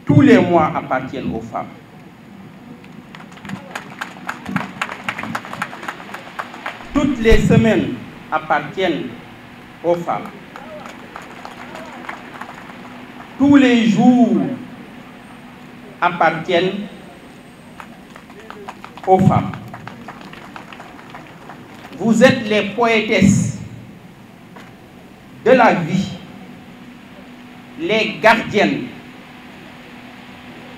tous les mois appartiennent aux femmes. Toutes les semaines appartiennent aux femmes. Tous les jours appartiennent aux femmes. Vous êtes les poétesses de la vie, les gardiennes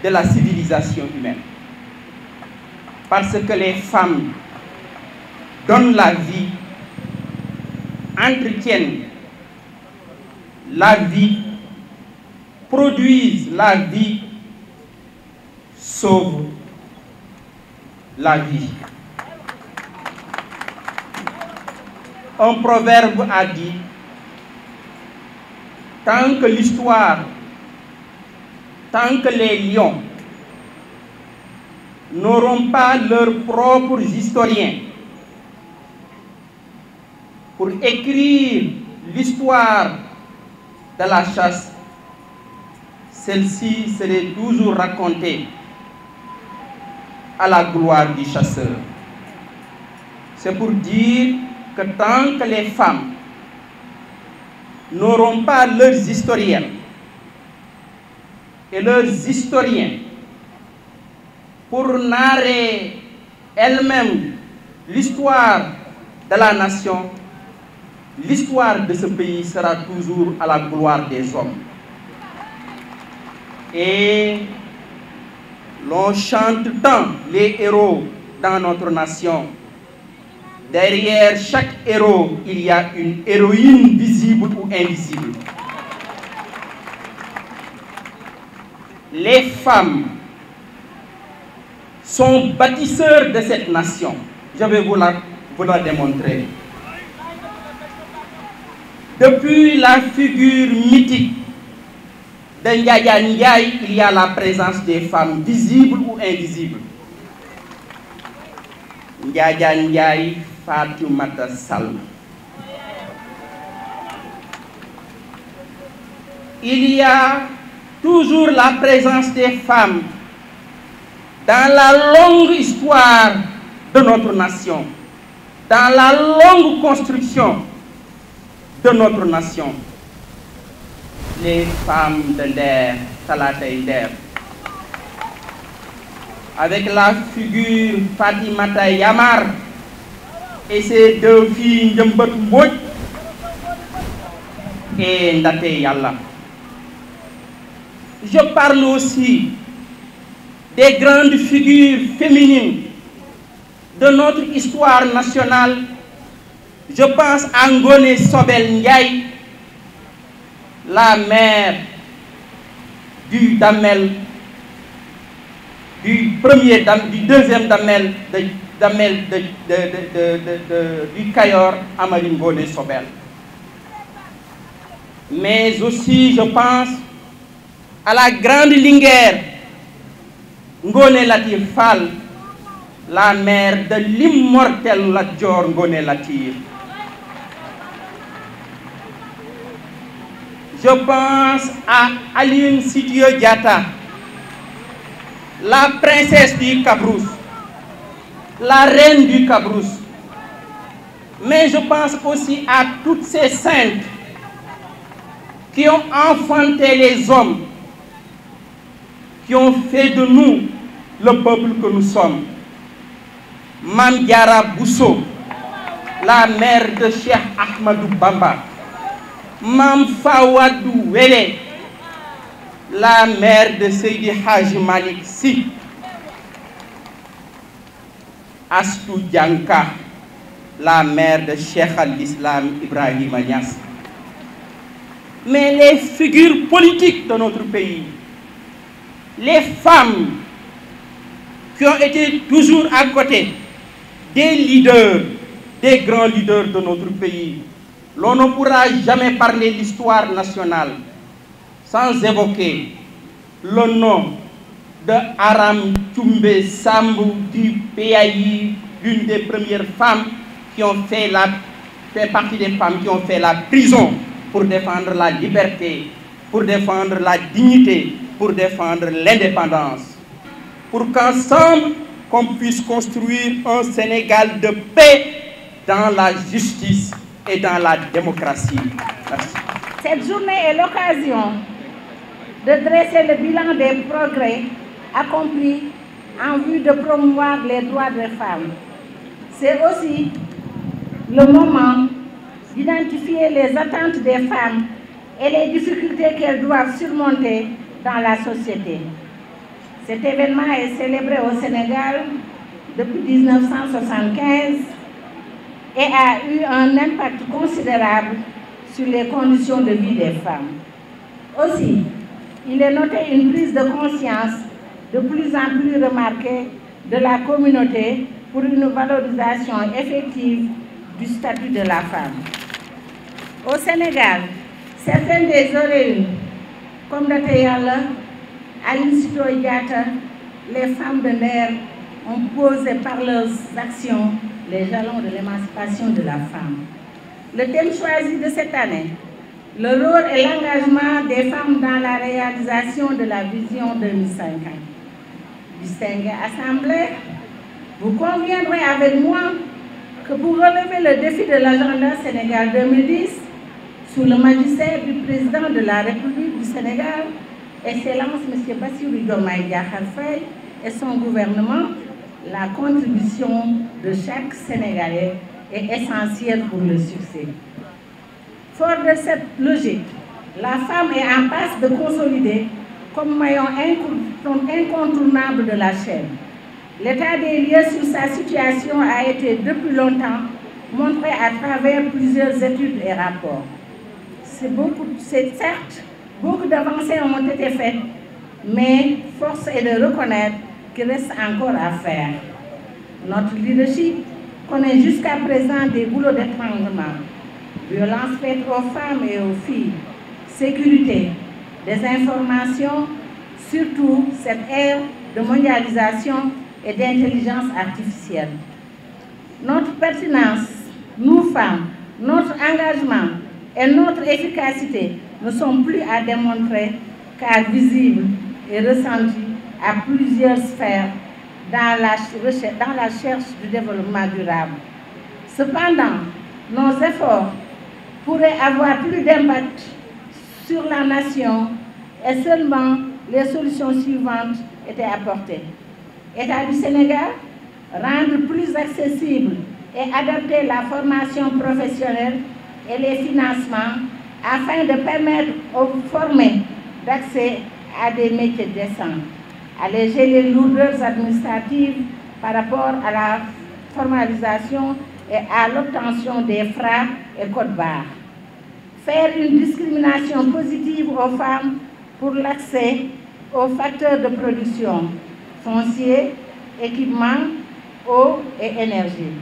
de la civilisation humaine. Parce que les femmes donnent la vie, entretiennent la vie, produisent la vie, sauvent la vie. Un proverbe a dit: tant que l'histoire, tant que les lions n'auront pas leurs propres historiens pour écrire l'histoire de la chasse, celle-ci serait toujours racontée à la gloire du chasseur. C'est pour dire que tant que les femmes n'auront pas leurs historiens et leurs historiens pour narrer elles-mêmes l'histoire de la nation, l'histoire de ce pays sera toujours à la gloire des hommes. Et l'on chante tant les héros dans notre nation. Derrière chaque héros, il y a une héroïne visible ou invisible. Les femmes sont bâtisseurs de cette nation. Je vais vous la démontrer. Depuis la figure mythique de Ndiadia Ndiaye, il y a la présence des femmes visibles ou invisibles. Ndiadia Ndiaye, Fatoumata Sall. Il y a toujours la présence des femmes dans la longue histoire de notre nation, dans la longue construction de notre nation. Les femmes de Nder, Salatay Nder, avec la figure Fatimata Yamar et ses deux filles Ndjembat Mbodj et Ndate Yalla. Je parle aussi des grandes figures féminines de notre histoire nationale. Je pense à Ngoné Sobel Ndiaye, la mère du Damel, du deuxième Damel, du Kayor, Amari Ngoné Sobel. Mais aussi, je pense à la grande Linguère, Ngoné Latyr Fall, la mère de l'immortel Lat Dior Ngoné Latyr. Je pense à Aline Sitoé Diatta, la princesse du Cabrousse, la reine du Cabrousse. Mais je pense aussi à toutes ces saintes qui ont enfanté les hommes, qui ont fait de nous le peuple que nous sommes. Mame Diarra Bousso, la mère de Cheikh Ahmadou Bamba. Mame Fawadou Wele, la mère de Seydi Hadji Malick Sy. Astou Dianka, la mère de Cheikh al-Islam Ibrahima Niass. Mais les figures politiques de notre pays, les femmes qui ont été toujours à côté des leaders, des grands leaders de notre pays, l'on ne pourra jamais parler de l'histoire nationale sans évoquer le nom de Aram Toumbe Sambou du PAI, l'une des premières femmes qui ont fait partie des femmes qui ont fait la prison pour défendre la liberté, pour défendre la dignité, pour défendre l'indépendance, pour qu'ensemble, qu'on puisse construire un Sénégal de paix dans la justice et dans la démocratie. Merci. Cette journée est l'occasion de dresser le bilan des progrès accomplis en vue de promouvoir les droits des femmes. C'est aussi le moment d'identifier les attentes des femmes et les difficultés qu'elles doivent surmonter dans la société. Cet événement est célébré au Sénégal depuis 1975 et a eu un impact considérable sur les conditions de vie des femmes. Aussi, il est noté une prise de conscience de plus en plus remarquée de la communauté pour une valorisation effective du statut de la femme. Au Sénégal, certaines des oréines, comme Natayala, Aline Sitoé Diatta, les femmes de Nder, ont posé par leurs actions les jalons de l'émancipation de la femme. Le thème choisi de cette année, le rôle et l'engagement des femmes dans la réalisation de la vision 2050. Distinguée Assemblée, vous conviendrez avec moi que pour relever le défi de l'agenda Sénégal 2010, sous le magistère du président de la République du Sénégal, Excellence M. Bassirou Diomaye Diakhar Faye et son gouvernement, la contribution de chaque Sénégalais est essentielle pour le succès. Fort de cette logique, la femme est en passe de consolider comme maillon incontournable de la chaîne. L'état des lieux sur sa situation a été depuis longtemps montré à travers plusieurs études et rapports. Certes, beaucoup d'avancées ont été faites, mais force est de reconnaître qu'il reste encore à faire. Notre leadership connaît jusqu'à présent des boulots d'étranglement, violences faites aux femmes et aux filles, sécurité, désinformation, surtout cette ère de mondialisation et d'intelligence artificielle. Notre pertinence, nous femmes, notre engagement et notre efficacité ne sont plus à démontrer car visibles et ressentis à plusieurs sphères dans la recherche du développement durable. Cependant, nos efforts pourraient avoir plus d'impact sur la nation et seulement les solutions suivantes étaient apportées. État du Sénégal, rendre plus accessible et adapter la formation professionnelle et les financements afin de permettre aux formés d'accès à des métiers décents, alléger les lourdeurs administratives par rapport à la formalisation et à l'obtention des FRA et codes-barres, faire une discrimination positive aux femmes pour l'accès aux facteurs de production, foncier, équipement, eau et énergie.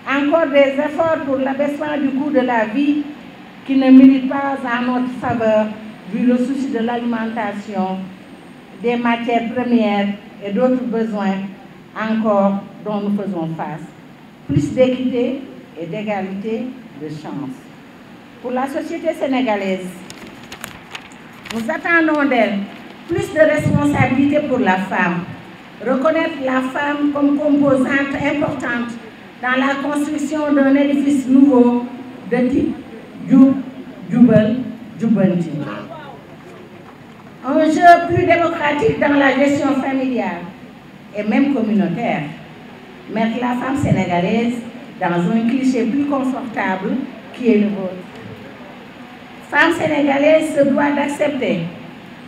Encore des efforts pour l'abaissement du coût de la vie qui ne milite pas en notre faveur vu le souci de l'alimentation, des matières premières et d'autres besoins encore dont nous faisons face. Plus d'équité et d'égalité de chance. Pour la société sénégalaise, nous attendons d'elle plus de responsabilité pour la femme, reconnaître la femme comme composante importante dans la construction d'un édifice nouveau de type Djoub, Djoubel, Djoubanti. Un jeu plus démocratique dans la gestion familiale et même communautaire. Mettre la femme sénégalaise dans un cliché plus confortable qui est le vôtre. Femme sénégalaise se doit d'accepter,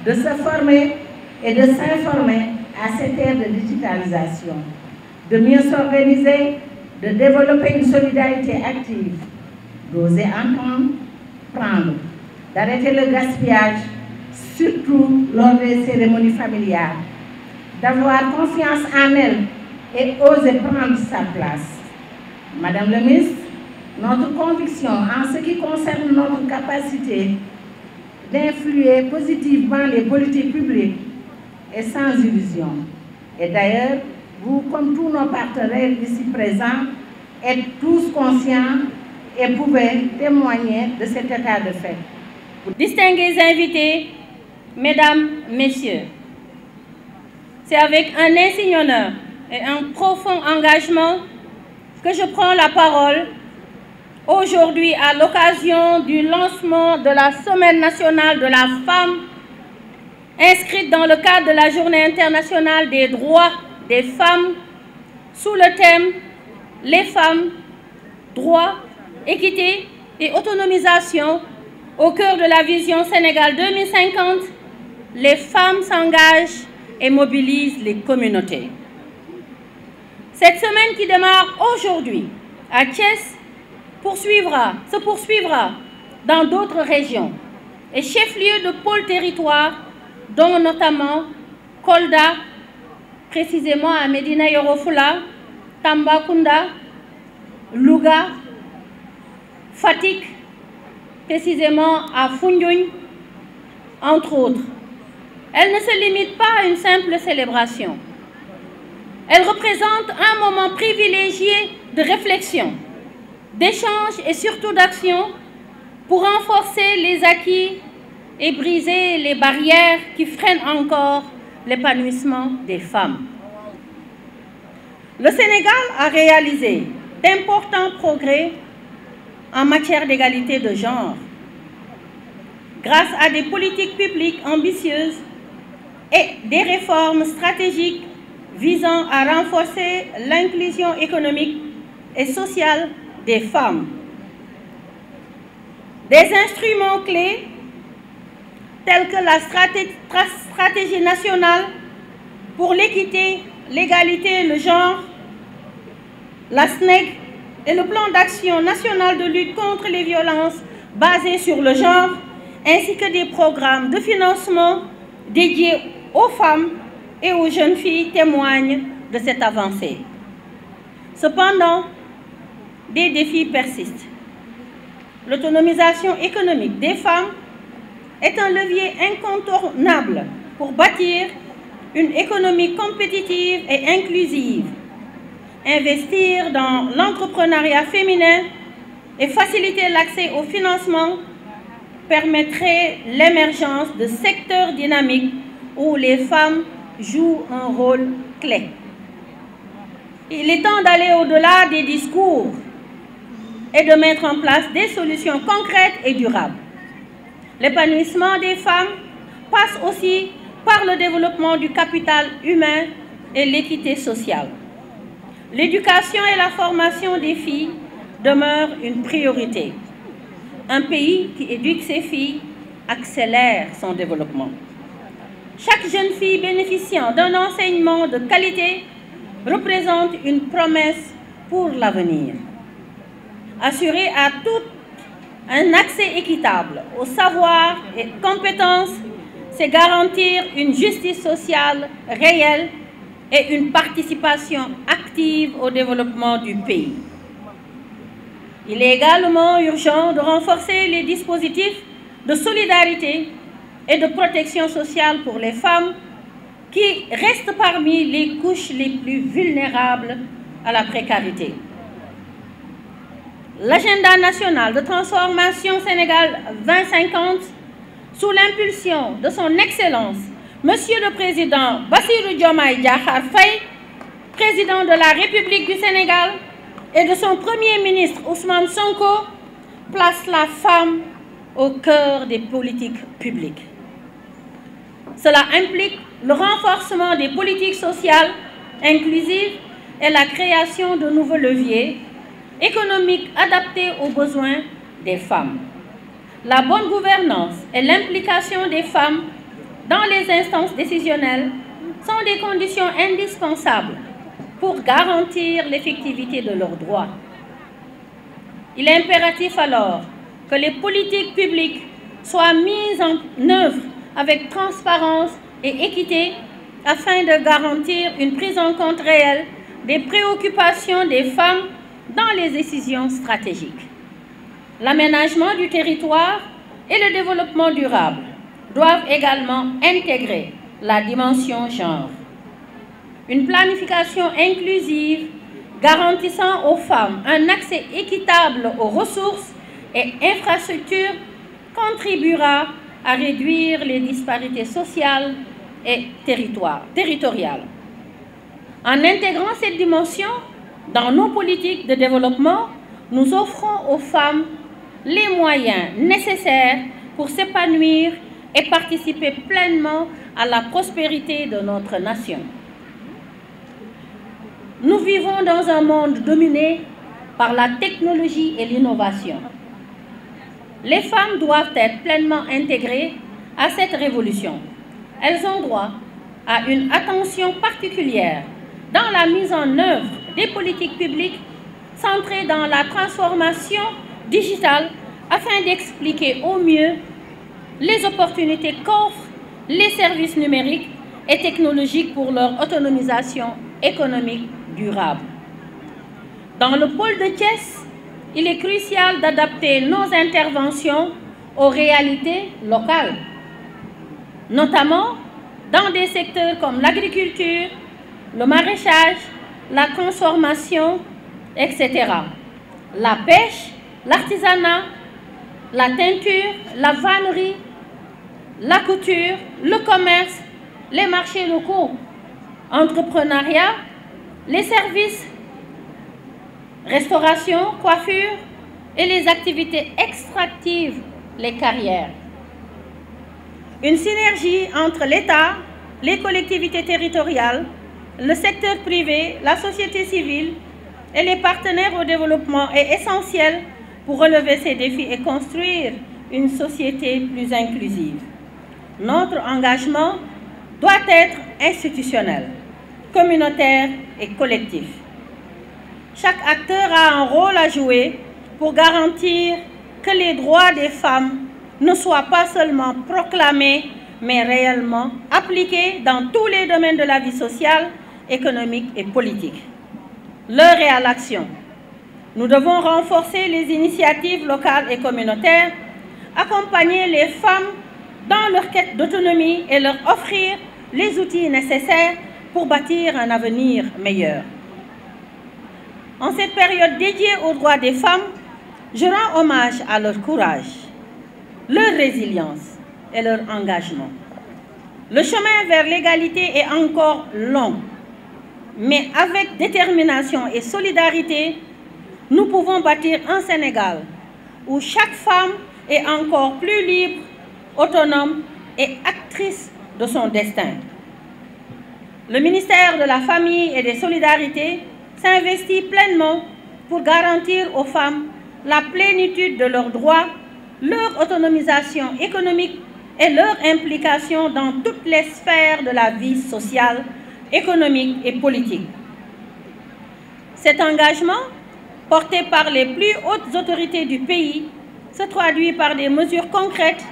de se former et de s'informer à cette ère de digitalisation, de mieux s'organiser, de développer une solidarité active, d'oser entendre, prendre, d'arrêter le gaspillage, surtout lors des cérémonies familiales, d'avoir confiance en elle et oser prendre sa place. Madame le ministre, notre conviction en ce qui concerne notre capacité d'influer positivement les politiques publiques est sans illusion. Et d'ailleurs, vous, comme tous nos partenaires ici présents, êtes tous conscients et pouvez témoigner de cet état de fait. Distingués invités, Mesdames, Messieurs, c'est avec un insigne honneur et un profond engagement que je prends la parole aujourd'hui à l'occasion du lancement de la Semaine nationale de la femme, inscrite dans le cadre de la Journée internationale des droits des femmes, sous le thème « Les femmes, droits, équité et autonomisation » au cœur de la vision Sénégal 2050, les femmes s'engagent et mobilisent les communautés. Cette semaine qui démarre aujourd'hui à Thiès se poursuivra dans d'autres régions et chefs-lieux de pôles territoires, dont notamment Kolda, précisément à Médina Yoro Foulah, Tambacounda, Louga, Fatick, précisément à Foundiougne, entre autres. Elle ne se limite pas à une simple célébration. Elle représente un moment privilégié de réflexion, d'échange et surtout d'action pour renforcer les acquis et briser les barrières qui freinent encore l'épanouissement des femmes. Le Sénégal a réalisé d'importants progrès en matière d'égalité de genre, grâce à des politiques publiques ambitieuses et des réformes stratégiques visant à renforcer l'inclusion économique et sociale des femmes. Des instruments clés tels que la stratégie nationale pour l'équité, l'égalité et le genre, la SNEG et le plan d'action national de lutte contre les violences basées sur le genre, ainsi que des programmes de financement dédiés aux femmes et aux jeunes filles témoignent de cette avancée. Cependant, des défis persistent. L'autonomisation économique des femmes est un levier incontournable pour bâtir une économie compétitive et inclusive. Investir dans l'entrepreneuriat féminin et faciliter l'accès au financement permettrait l'émergence de secteurs dynamiques où les femmes jouent un rôle clé. Il est temps d'aller au-delà des discours et de mettre en place des solutions concrètes et durables. L'épanouissement des femmes passe aussi par le développement du capital humain et l'équité sociale. L'éducation et la formation des filles demeurent une priorité. Un pays qui éduque ses filles accélère son développement. Chaque jeune fille bénéficiant d'un enseignement de qualité représente une promesse pour l'avenir. Assurer à toutes un accès équitable au savoir et compétences, c'est garantir une justice sociale réelle et une participation active au développement du pays. Il est également urgent de renforcer les dispositifs de solidarité et de protection sociale pour les femmes qui restent parmi les couches les plus vulnérables à la précarité. L'agenda national de transformation Sénégal 2050, sous l'impulsion de son Excellence, Monsieur le Président Bassirou Diomaye Diakhar Faye, Président de la République du Sénégal, et de son Premier ministre Ousmane Sonko, place la femme au cœur des politiques publiques. Cela implique le renforcement des politiques sociales inclusives et la création de nouveaux leviers économiques adaptés aux besoins des femmes. La bonne gouvernance et l'implication des femmes dans les instances décisionnelles sont des conditions indispensables pour garantir l'effectivité de leurs droits. Il est impératif alors que les politiques publiques soient mises en œuvre avec transparence et équité afin de garantir une prise en compte réelle des préoccupations des femmes dans les décisions stratégiques. L'aménagement du territoire et le développement durable doivent également intégrer la dimension genre. Une planification inclusive garantissant aux femmes un accès équitable aux ressources et infrastructures contribuera à réduire les disparités sociales et territoriales. En intégrant cette dimension dans nos politiques de développement, nous offrons aux femmes les moyens nécessaires pour s'épanouir et participer pleinement à la prospérité de notre nation. Nous vivons dans un monde dominé par la technologie et l'innovation. Les femmes doivent être pleinement intégrées à cette révolution. Elles ont droit à une attention particulière dans la mise en œuvre des politiques publiques centrées dans la transformation digitale afin d'expliquer au mieux les opportunités qu'offrent les services numériques et technologiques pour leur autonomisation économique durable. Dans le pôle de Thiès, il est crucial d'adapter nos interventions aux réalités locales, notamment dans des secteurs comme l'agriculture, le maraîchage, la transformation, etc. La pêche, l'artisanat, la teinture, la vannerie, la couture, le commerce, les marchés locaux, entrepreneuriat, les services, restauration, coiffure et les activités extractives, les carrières. Une synergie entre l'État, les collectivités territoriales, le secteur privé, la société civile et les partenaires au développement est essentielle pour relever ces défis et construire une société plus inclusive. Notre engagement doit être institutionnel, communautaire et collectif. Chaque acteur a un rôle à jouer pour garantir que les droits des femmes ne soient pas seulement proclamés, mais réellement appliqués dans tous les domaines de la vie sociale, économique et politique. L'heure est à l'action. Nous devons renforcer les initiatives locales et communautaires, accompagner les femmes dans leur quête d'autonomie et leur offrir les outils nécessaires pour bâtir un avenir meilleur. En cette période dédiée aux droits des femmes, je rends hommage à leur courage, leur résilience et leur engagement. Le chemin vers l'égalité est encore long, mais avec détermination et solidarité, nous pouvons bâtir un Sénégal où chaque femme est encore plus libre, autonome et actrice de son destin. Le ministère de la Famille et des Solidarités s'investit pleinement pour garantir aux femmes la plénitude de leurs droits, leur autonomisation économique et leur implication dans toutes les sphères de la vie sociale, économique et politique. Cet engagement, porté par les plus hautes autorités du pays, se traduit par des mesures concrètes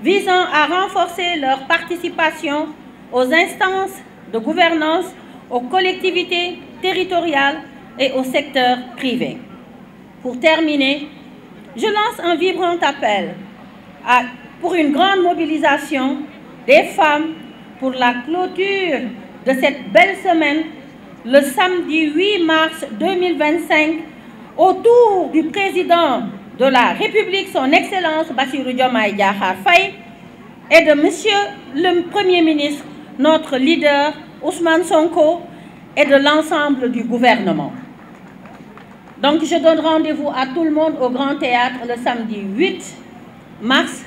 visant à renforcer leur participation aux instances de gouvernance, aux collectivités territoriales et au secteur privé. Pour terminer, je lance un vibrant appel pour une grande mobilisation des femmes pour la clôture de cette belle semaine, le samedi 8 mars 2025, autour du président de la République, son Excellence Bassirou Diomaye Diakhar Faye, et de Monsieur le Premier ministre, notre leader Ousmane Sonko, et de l'ensemble du gouvernement. Donc je donne rendez-vous à tout le monde au Grand Théâtre le samedi 8 mars